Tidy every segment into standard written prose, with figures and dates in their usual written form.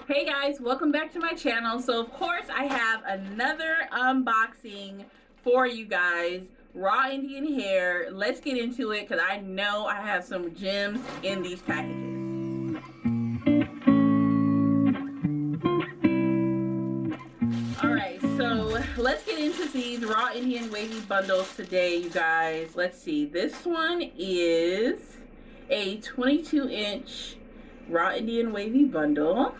Hey guys, welcome back to my channel. So of course I have another unboxing for you guys. Raw Indian hair. Let's get into it because I know I have some gems in these packages. Alright, so let's get into these Raw Indian Wavy Bundles today, you guys. Let's see. This one is a 22-inch Raw Indian Wavy Bundle.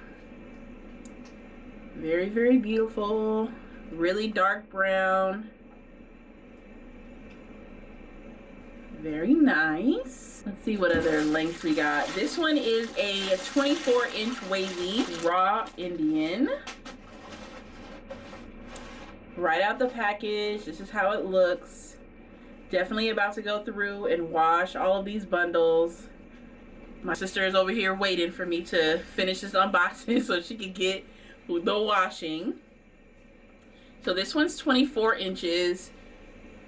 Very, very beautiful. Really dark brown. Very nice. Let's see what other lengths we got. This one is a 24-inch wavy Raw Indian. Right out the package. This is how it looks. Definitely about to go through and wash all of these bundles. My sister is over here waiting for me to finish this unboxing so she can get the washing. So this one's 24 inches.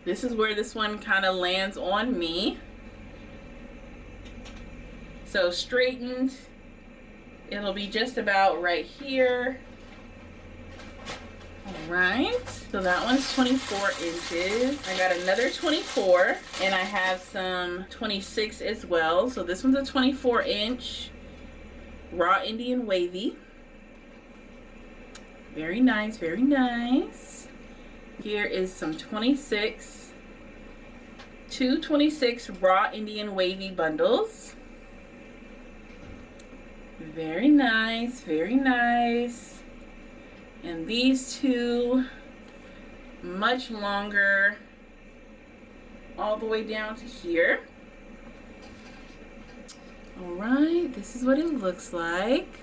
This is where this one kind of lands on me. So straightened, it'll be just about right here. All right, so that one's 24 inches. I got another 24 and I have some 26 as well. So this one's a 24-inch Raw Indian Wavy. Very nice, very nice. Here is some 26, two 26 Raw Indian Wavy bundles. Very nice, very nice. And these two, much longer, all the way down to here. All right, this is what it looks like.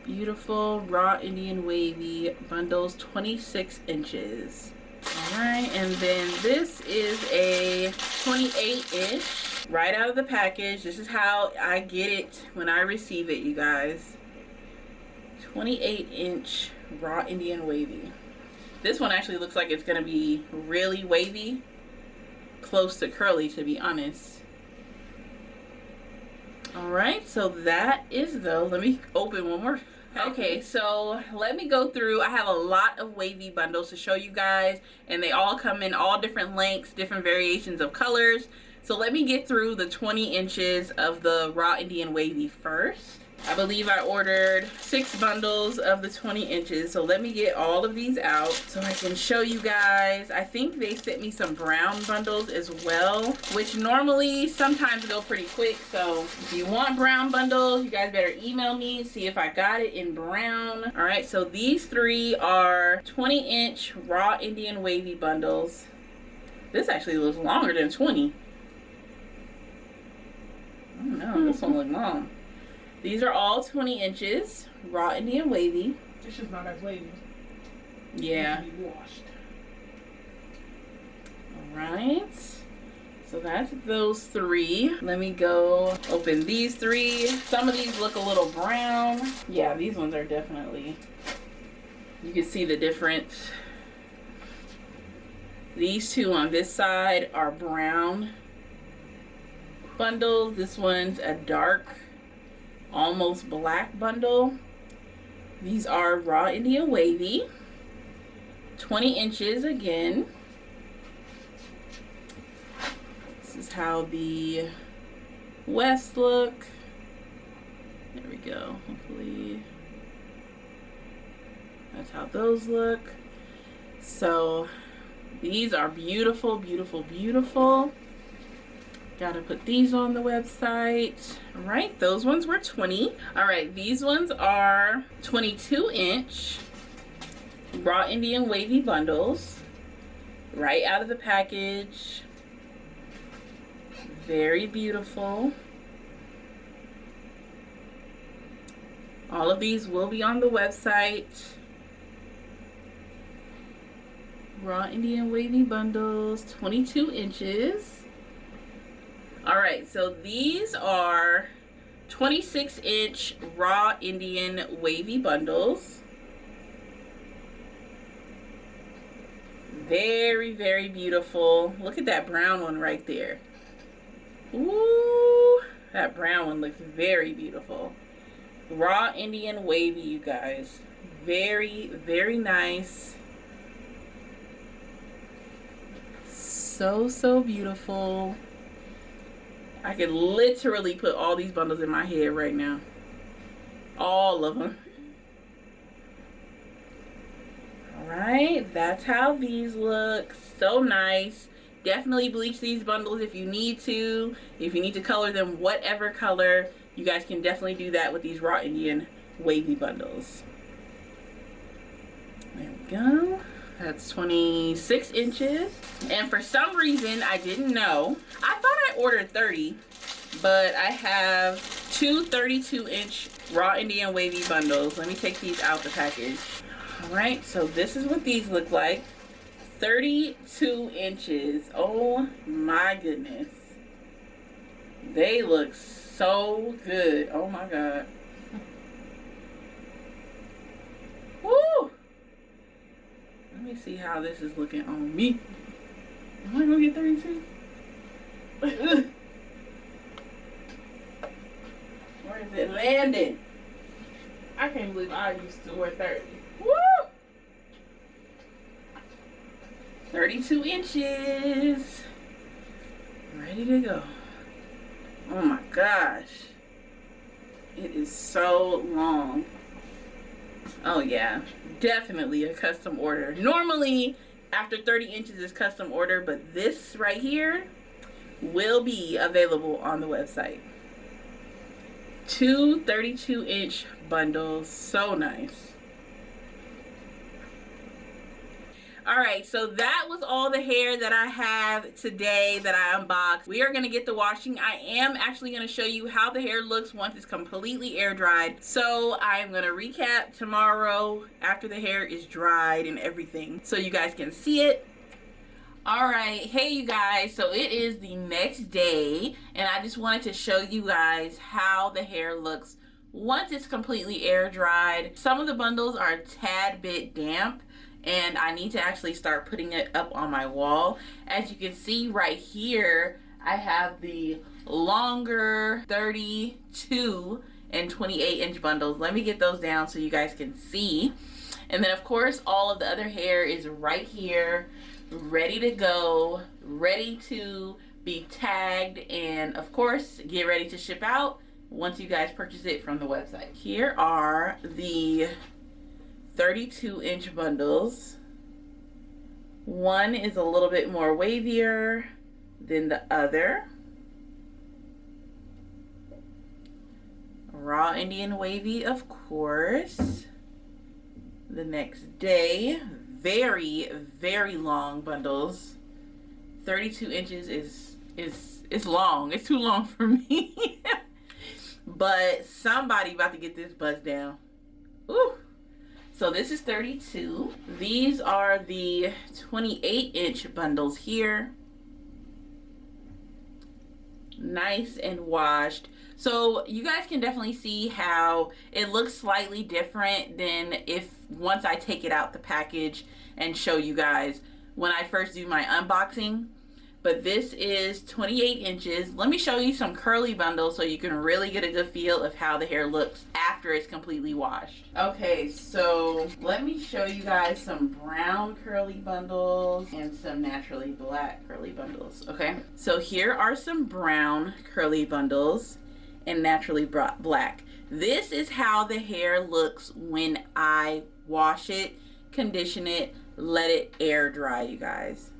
Beautiful Raw Indian Wavy bundles, 26 inches. All right, and then this is a 28-inch right out of the package. This is how I get it when I receive it, you guys. 28-inch Raw Indian Wavy. This one actually looks like it's gonna be really wavy, close to curly, to be honest. All right, so that is those. Let me open one more. Okay, so let me go through. I have a lot of wavy bundles to show you guys, and they all come in all different lengths, different variations of colors. So let me get through the 20 inches of the Raw Indian Wavy first. I believe I ordered 6 bundles of the 20 inches. So let me get all of these out so I can show you guys. I think they sent me some brown bundles as well, which normally sometimes go pretty quick. So if you want brown bundles, you guys better email me, see if I got it in brown. All right, so these 3 are 20-inch Raw Indian Wavy bundles. This actually looks longer than 20. I don't know, this one looks long. These are all 20 inches, Raw Indian Wavy. It's just not as wavy. Yeah. It needs to be washed. Alright. So that's those 3. Let me go open these 3. Some of these look a little brown. Yeah, these ones are definitely, you can see the difference. These 2 on this side are brown bundles. This one's a dark, almost black bundle. These are Raw Indian Wavy, 20 inches again. This is how the west look. There we go. Hopefully that's how those look. So these are beautiful, beautiful, beautiful. Gotta put these on the website. All right, those ones were 20. All right, these ones are 22-inch Raw Indian Wavy bundles, right out of the package. Very beautiful. All of these will be on the website. Raw Indian Wavy bundles, 22 inches. All right, so these are 26-inch Raw Indian Wavy bundles. Very, very beautiful. Look at that brown one right there. Ooh, That brown one looks very beautiful. Raw Indian wavy, you guys. Very, very nice. So, so beautiful. I could literally put all these bundles in my head right now. All of them. Alright, that's how these look. So nice. Definitely bleach these bundles if you need to. If you need to color them whatever color, you guys can definitely do that with these Raw Indian wavy bundles. There we go. That's 26 inches. And for some reason, I didn't know. I thought I ordered 30, but I have two 32-inch Raw Indian wavy bundles. Let me take these out the package. All right, so this is what these look like. 32 inches. Oh my goodness. They look so good. Oh my God. Woo! Let me see how this is looking on me. Am I gonna get 32? Where is it landing? I can't believe I used to wear 30. Woo! 32 inches. Ready to go. Oh my gosh. It is so long. Oh yeah, definitely a custom order. Normally, after 30 inches is custom order, but this right here will be available on the website. Two 32-inch bundles, so nice. Alright, so that was all the hair that I have today that I unboxed. We are going to get the washing. I am actually going to show you how the hair looks once it's completely air dried. So I'm going to recap tomorrow after the hair is dried and everything so you guys can see it. Alright, hey you guys, so it is the next day and I just wanted to show you guys how the hair looks once it's completely air dried. Some of the bundles are a tad bit damp, and I need to actually start putting it up on my wall. As you can see right here, I have the longer 32 and 28 inch bundles. Let me get those down so you guys can see. And then of course, all of the other hair is right here, ready to go, ready to be tagged, and of course, get ready to ship out once you guys purchase it from the website. Here are the 32-inch bundles. One is a little bit more wavier than the other. Raw Indian wavy, of course. The next day, very, very long bundles. 32 inches is long. It's too long for me. But somebody about to get this buzz down. Ooh. So this is 32. These are the 28-inch bundles here. Nice and washed. So you guys can definitely see how it looks slightly different than if once I take it out the package and show you guys when I first do my unboxing. But this is 28 inches. Let me show you some curly bundles so you can really get a good feel of how the hair looks after it's completely washed. Okay, so let me show you guys some brown curly bundles and some naturally black curly bundles, okay? So here are some brown curly bundles and naturally black. This is how the hair looks when I wash it, condition it, let it air dry, you guys.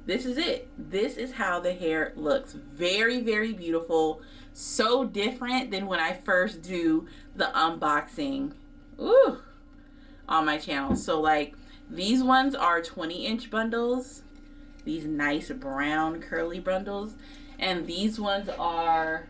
This is it. This is how the hair looks. Very, very beautiful. So different than when I first do the unboxing on my channel. So like these ones are 20-inch bundles. These nice brown curly bundles. And these ones are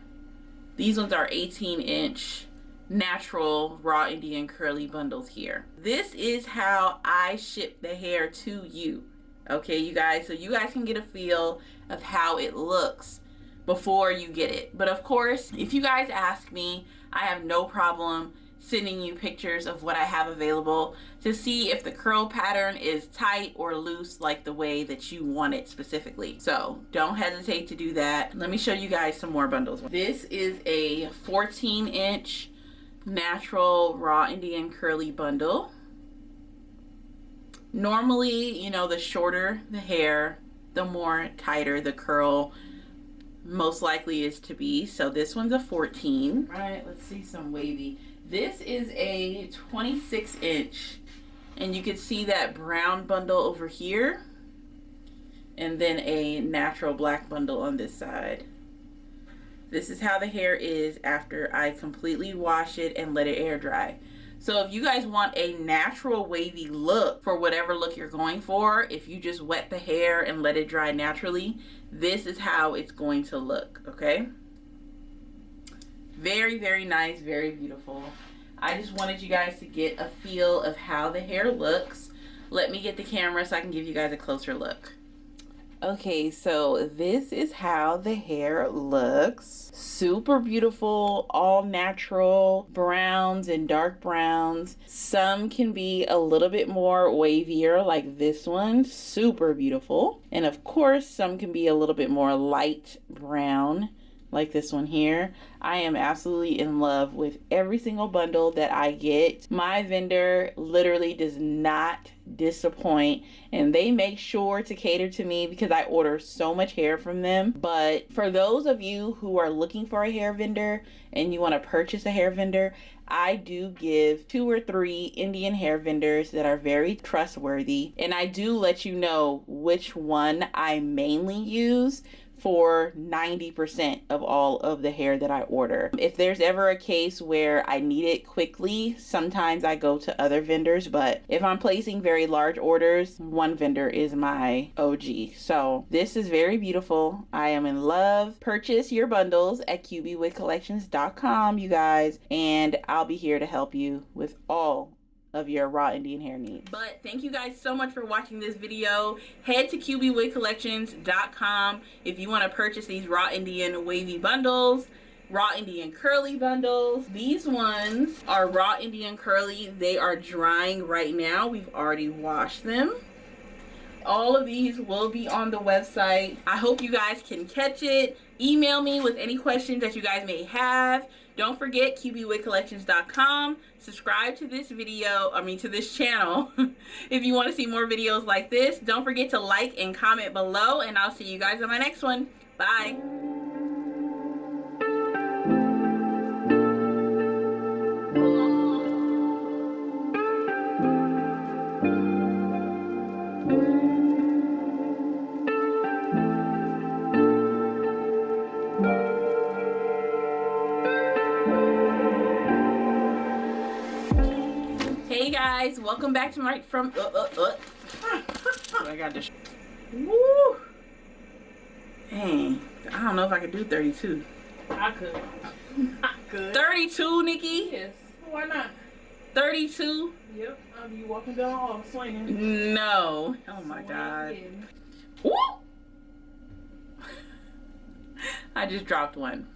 18-inch natural raw Indian curly bundles here. This is how I ship the hair to you. Okay, you guys, so you guys can get a feel of how it looks before you get it. But of course, if you guys ask me, I have no problem sending you pictures of what I have available to see if the curl pattern is tight or loose, like the way that you want it specifically. So don't hesitate to do that. Let me show you guys some more bundles. This is a 14-inch natural raw Indian curly bundle. Normally, you know, the shorter the hair, the more tighter the curl most likely is to be. So this one's a 14. All right, let's see some wavy. This is a 26-inch, and you can see that brown bundle over here, and then a natural black bundle on this side. This is how the hair is after I completely wash it and let it air dry. So if you guys want a natural wavy look for whatever look you're going for, if you just wet the hair and let it dry naturally, this is how it's going to look, okay? Very, very nice, very beautiful. I just wanted you guys to get a feel of how the hair looks. Let me get the camera so I can give you guys a closer look. Okay, so this is how the hair looks. Super beautiful, all natural browns and dark browns. Some can be a little bit more wavier, like this one, super beautiful. And of course, some can be a little bit more light brown, like this one here. I am absolutely in love with every single bundle that I get. My vendor literally does not disappoint, and they make sure to cater to me because I order so much hair from them. But for those of you who are looking for a hair vendor and you want to purchase a hair vendor, I do give 2 or 3 Indian hair vendors that are very trustworthy, and I do let you know which one I mainly use for 90% of all of the hair that I order. If there's ever a case where I need it quickly, sometimes I go to other vendors, but if I'm placing very large orders, one vendor is my OG. So this is very beautiful. I am in love. Purchase your bundles at QBWigCollections.com, you guys, and I'll be here to help you with all of your raw Indian hair needs. But thank you guys so much for watching this video. Head to QBWigCollections.com if you want to purchase these raw Indian wavy bundles, raw Indian curly bundles. These ones are raw Indian curly. They are drying right now. We've already washed them. All of these will be on the website. I hope you guys can catch it. Email me with any questions that you guys may have. Don't forget QBWigCollections.com. Subscribe to this video, to this channel if you want to see more videos like this. Don't forget to like and comment below, and I'll see you guys on my next one. Bye. Hey guys, welcome back to my I got this. Woo! Dang, I don't know if I could do 32. I could. 32, Nikki? Yes. Why not? 32? Yep. I'll be walking down the hall swinging. No. Oh my God. Woo! I just dropped one.